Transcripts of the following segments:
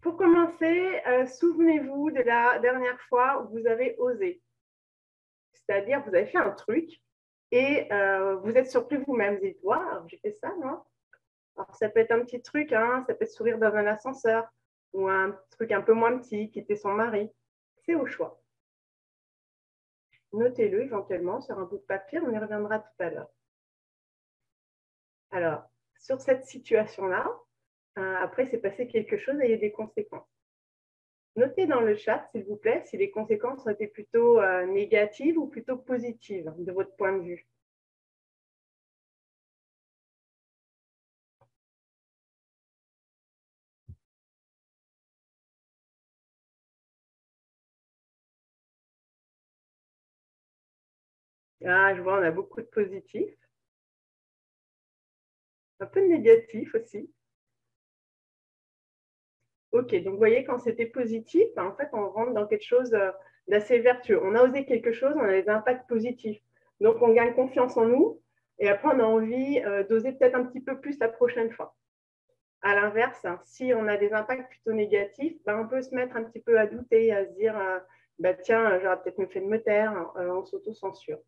Pour commencer, souvenez-vous de la dernière fois où vous avez osé. C'est-à-dire, vous avez fait un truc et vous êtes surpris vous-même. Vous dites, waouh, j'ai fait ça, non? Alors, ça peut être un petit truc, hein, ça peut être sourire dans un ascenseur ou un truc un peu moins petit, quitter son mari. C'est au choix. Notez-le éventuellement sur un bout de papier, on y reviendra tout à l'heure. Alors, sur cette situation-là, après, c'est passé quelque chose et il y a des conséquences. Notez dans le chat, s'il vous plaît, si les conséquences ont été plutôt négatives ou plutôt positives de votre point de vue. Ah, je vois, on a beaucoup de positifs. Un peu de négatifs aussi. Ok, donc vous voyez, quand c'était positif, en fait, on rentre dans quelque chose d'assez vertueux. On a osé quelque chose, on a des impacts positifs. Donc, on gagne confiance en nous et après, on a envie d'oser peut-être un petit peu plus la prochaine fois. À l'inverse, si on a des impacts plutôt négatifs, ben, on peut se mettre un petit peu à douter, à se dire bah, tiens, j'aurais peut-être mieux fait de me taire, on s'auto-censure.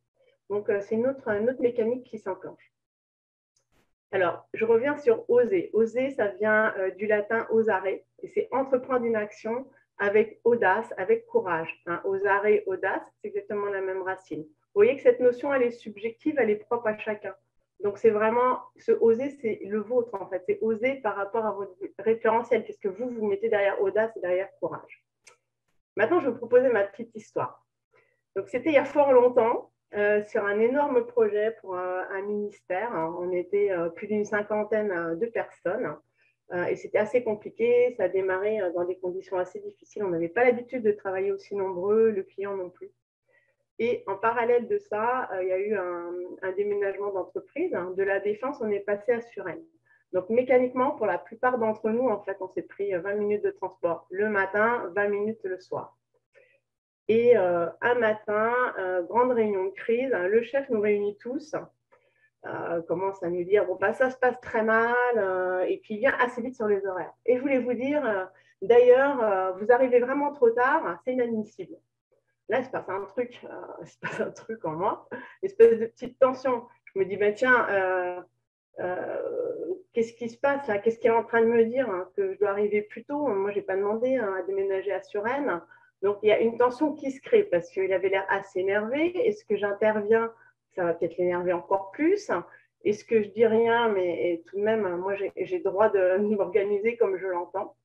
Donc, c'est une autre mécanique qui s'enclenche. Alors, je reviens sur oser. Oser, ça vient du latin osare, et c'est entreprendre une action avec audace, avec courage. Hein, osare, audace, c'est exactement la même racine. Vous voyez que cette notion, elle est subjective, elle est propre à chacun. Donc, c'est vraiment, ce oser, c'est le vôtre, en fait. C'est oser par rapport à votre référentiel. Qu'est-ce que vous mettez derrière audace et derrière courage? Maintenant, je vais vous proposer ma petite histoire. Donc, c'était il y a fort longtemps, sur un énorme projet pour un ministère. On était plus d'une cinquantaine de personnes et c'était assez compliqué. Ça a démarré dans des conditions assez difficiles. On n'avait pas l'habitude de travailler aussi nombreux, le client non plus. Et en parallèle de ça, il y a eu un déménagement d'entreprise. De la Défense, on est passé à Suresnes. Donc, mécaniquement, pour la plupart d'entre nous, en fait, on s'est pris 20 minutes de transport le matin, 20 minutes le soir. Et un matin, grande réunion de crise, le chef nous réunit tous, commence à nous dire, bon, bah, ça se passe très mal, et puis il vient assez vite sur les horaires. Et je voulais vous dire, d'ailleurs, vous arrivez vraiment trop tard, c'est inadmissible. Là, il se passe un truc en moi, une espèce de petite tension. Je me dis, bah, tiens, qu'est-ce qui se passe là? Qu'est-ce qu'il est en train de me dire, hein, que je dois arriver plus tôt? Moi, je n'ai pas demandé à déménager à Suresnes. Donc, il y a une tension qui se crée parce qu'il avait l'air assez énervé. Est-ce que j'interviens? Ça va peut-être l'énerver encore plus. Est-ce que je dis rien? Mais tout de même, moi, j'ai le droit de m'organiser comme je l'entends.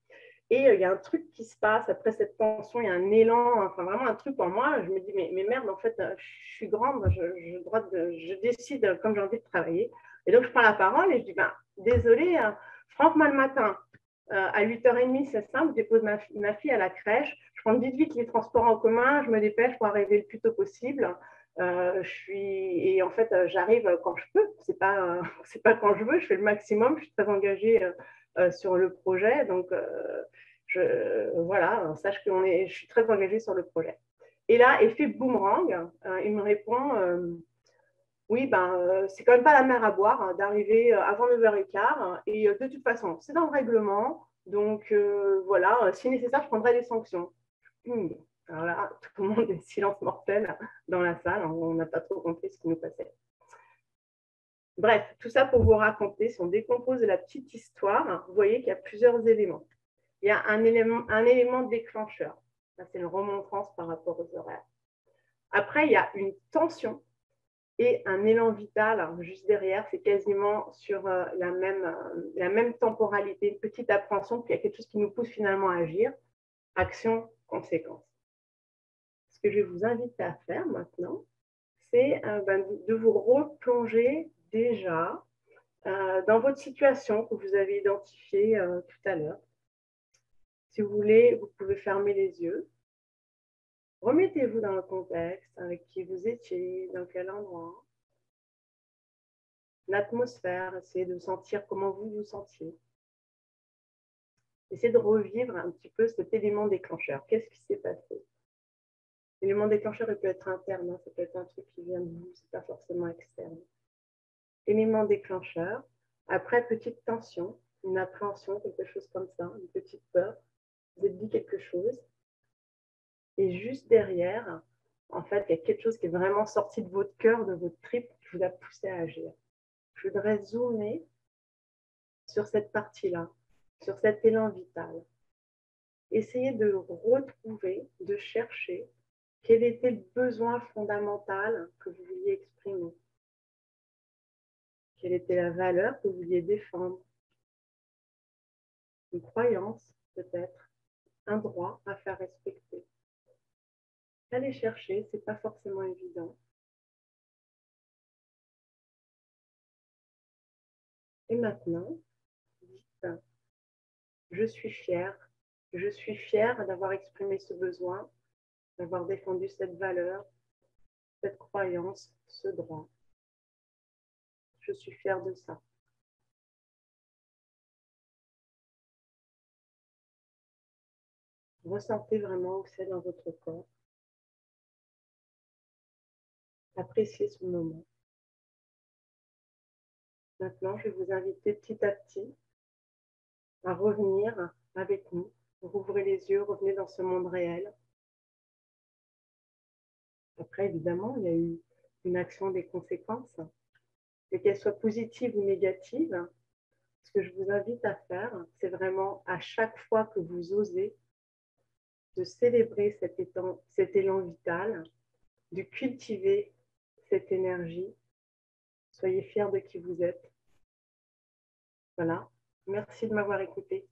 Et il y a un truc qui se passe après cette tension, il y a un élan, enfin vraiment un truc en moi. Je me dis, mais merde, en fait, je suis grande, je décide comme j'ai envie de travailler. Et donc, je prends la parole et je dis, ben, désolé, Franck, moi le matin, à 8h30, c'est simple, je dépose ma fille à la crèche, je prends vite les transports en commun, je me dépêche pour arriver le plus tôt possible. Et en fait, j'arrive quand je peux, c'est pas quand je veux, je fais le maximum, je suis très engagée sur le projet, donc voilà, sache que je suis très engagée sur le projet. Et là, effet boomerang, il me répond oui, ben, c'est quand même pas la mer à boire d'arriver avant 9h15. Et de toute façon, c'est dans le règlement. Donc voilà, si nécessaire, je prendrai des sanctions. Alors là, tout le monde est silence mortel dans la salle. On n'a pas trop compris ce qui nous passait. Bref, tout ça pour vous raconter, si on décompose la petite histoire, vous voyez qu'il y a plusieurs éléments. Il y a un élément déclencheur. Ça, c'est une remontrance par rapport aux horaires. Après, il y a une tension et un élan vital juste derrière. C'est quasiment sur la même temporalité, une petite appréhension, puis il y a quelque chose qui nous pousse finalement à agir. Action, conséquence. Ce que je vais vous inviter à faire maintenant, c'est de vous replonger déjà dans votre situation que vous avez identifiée tout à l'heure. Si vous voulez, vous pouvez fermer les yeux. Remettez-vous dans le contexte avec qui vous étiez, dans quel endroit. L'atmosphère, essayez de sentir comment vous vous sentiez. Essayez de revivre un petit peu cet élément déclencheur. Qu'est-ce qui s'est passé? L'élément déclencheur, il peut être interne, hein, ça peut être un truc qui vient de vous, c'est pas forcément externe. Élément déclencheur. Après, petite tension, une appréhension, quelque chose comme ça, une petite peur. vous êtes dit quelque chose, et juste derrière, en fait, il y a quelque chose qui est vraiment sorti de votre cœur, de votre tripe, qui vous a poussé à agir. Je voudrais zoomer sur cette partie-là, sur cet élan vital. Essayez de retrouver, de chercher quel était le besoin fondamental que vous vouliez exprimer. Quelle était la valeur que vous vouliez défendre. Une croyance, peut-être, un droit à faire respecter. Allez chercher, c'est pas forcément évident. Et maintenant, dites, je suis fière d'avoir exprimé ce besoin, d'avoir défendu cette valeur, cette croyance, ce droit. Je suis fière de ça. Ressentez vraiment où c'est dans votre corps. Appréciez ce moment. Maintenant, je vais vous inviter petit à petit à revenir avec nous. Rouvrez les yeux, revenez dans ce monde réel. Après, évidemment, il y a eu une action des conséquences. Et qu'elles soient positives ou négatives, ce que je vous invite à faire, c'est vraiment à chaque fois que vous osez de célébrer cet élan vital, de cultiver cette énergie. Soyez fiers de qui vous êtes. Voilà. Merci de m'avoir écouté.